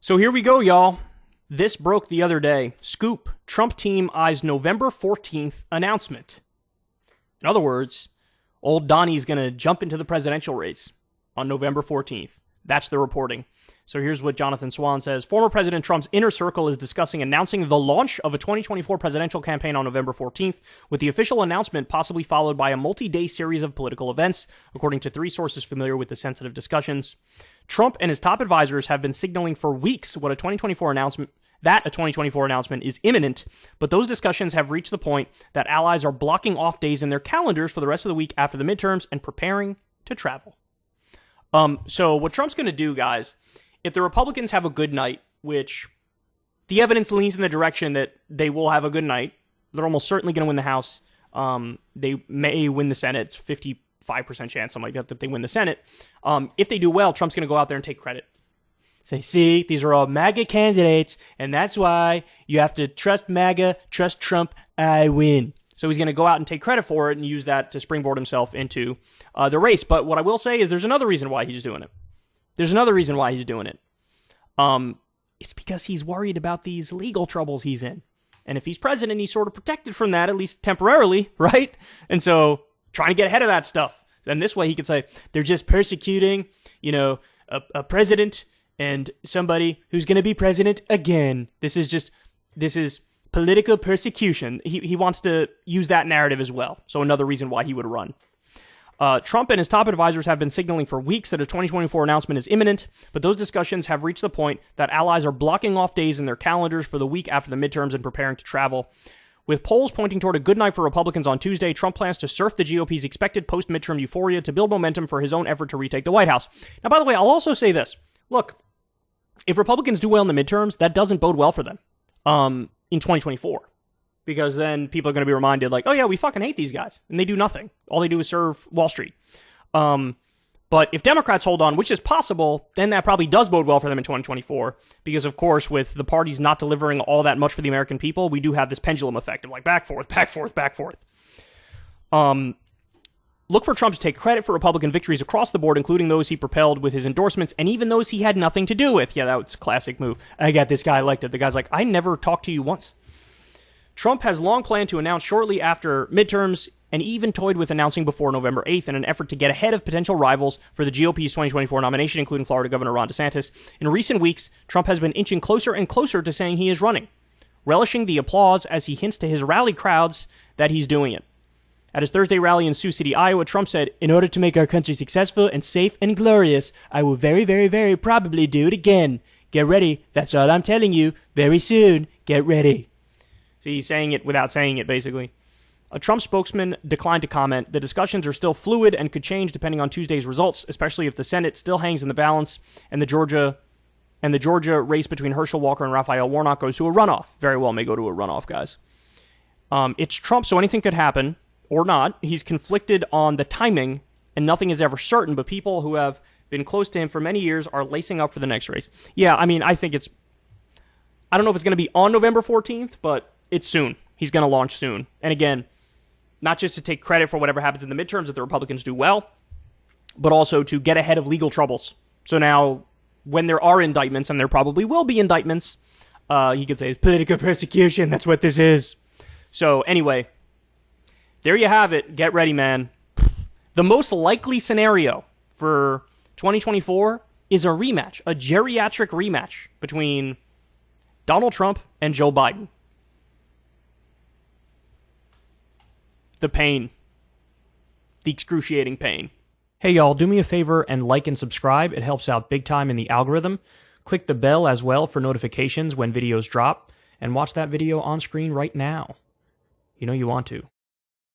So here we go, y'all. This broke the other day. Scoop, Trump team eyes November 14th announcement. In other words, old Donnie's going to jump into the presidential race on November 14th. That's the reporting. So here's what Jonathan Swan says. Former President Trump's inner circle is discussing announcing the launch of a 2024 presidential campaign on November 14th, with the official announcement possibly followed by a multi-day series of political events, according to 3 sources familiar with the sensitive discussions. Trump and his top advisors have been signaling for weeks that a 2024 announcement is imminent, but those discussions have reached the point that allies are blocking off days in their calendars for the rest of the week after the midterms and preparing to travel. So what Trump's going to do, guys, if the Republicans have a good night, which the evidence leans in the direction that they will have a good night, they're almost certainly going to win the House. They may win the Senate. It's 55% chance, something like that they win the Senate. If they do well, Trump's going to go out there and take credit. Say, see, these are all MAGA candidates, and that's why you have to trust MAGA, trust Trump, I win. So he's going to go out and take credit for it and use that to springboard himself into the race. But what I will say is there's another reason why he's doing it. It's because he's worried about these legal troubles he's in. And if he's president, he's sort of protected from that, at least temporarily, right? And so trying to get ahead of that stuff. And this way he could say, they're just persecuting, a president and somebody who's going to be president again. This is political persecution. He wants to use that narrative as well. So another reason why he would run. Trump and his top advisors have been signaling for weeks that a 2024 announcement is imminent, but those discussions have reached the point that allies are blocking off days in their calendars for the week after the midterms and preparing to travel. With polls pointing toward a good night for Republicans on Tuesday, Trump plans to surf the GOP's expected post-midterm euphoria to build momentum for his own effort to retake the White House. Now, by the way, I'll also say this. Look, if Republicans do well in the midterms, that doesn't bode well for them in 2024. Because then people are going to be reminded, like, oh yeah, we fucking hate these guys. And they do nothing. All they do is serve Wall Street. But if Democrats hold on, which is possible, then that probably does bode well for them in 2024. Because, of course, with the parties not delivering all that much for the American people, we do have this pendulum effect of like back, forth, back, forth, back, forth. Look for Trump to take credit for Republican victories across the board, including those he propelled with his endorsements, and even those he had nothing to do with. Yeah, that was a classic move. I got this guy elected. The guy's like, I never talked to you once. Trump has long planned to announce shortly after midterms and even toyed with announcing before November 8th in an effort to get ahead of potential rivals for the GOP's 2024 nomination, including Florida Governor Ron DeSantis. In recent weeks, Trump has been inching closer and closer to saying he is running, relishing the applause as he hints to his rally crowds that he's doing it. At his Thursday rally in Sioux City, Iowa, Trump said, "In order to make our country successful and safe and glorious, I will very, very, very probably do it again. Get ready. That's all I'm telling you. Very soon. Get ready." So he's saying it without saying it, basically. A Trump spokesman declined to comment. The discussions are still fluid and could change depending on Tuesday's results, especially if the Senate still hangs in the balance and the Georgia race between Herschel Walker and Raphael Warnock goes to a runoff. Very well may go to a runoff, guys. It's Trump, so anything could happen, or not. He's conflicted on the timing, and nothing is ever certain, but people who have been close to him for many years are lacing up for the next race. Yeah, I mean, I don't know if it's going to be on November 14th, but it's soon. He's going to launch soon. And again, not just to take credit for whatever happens in the midterms if the Republicans do well, but also to get ahead of legal troubles. So now, when there are indictments, and there probably will be indictments, he could say, it's political persecution, that's what this is. So anyway, there you have it. Get ready, man. The most likely scenario for 2024 is a rematch, a geriatric rematch between Donald Trump and Joe Biden. The pain. The excruciating pain. Hey y'all, do me a favor and like and subscribe. It helps out big time in the algorithm. Click the bell as well for notifications when videos drop. And watch that video on screen right now. You know you want to.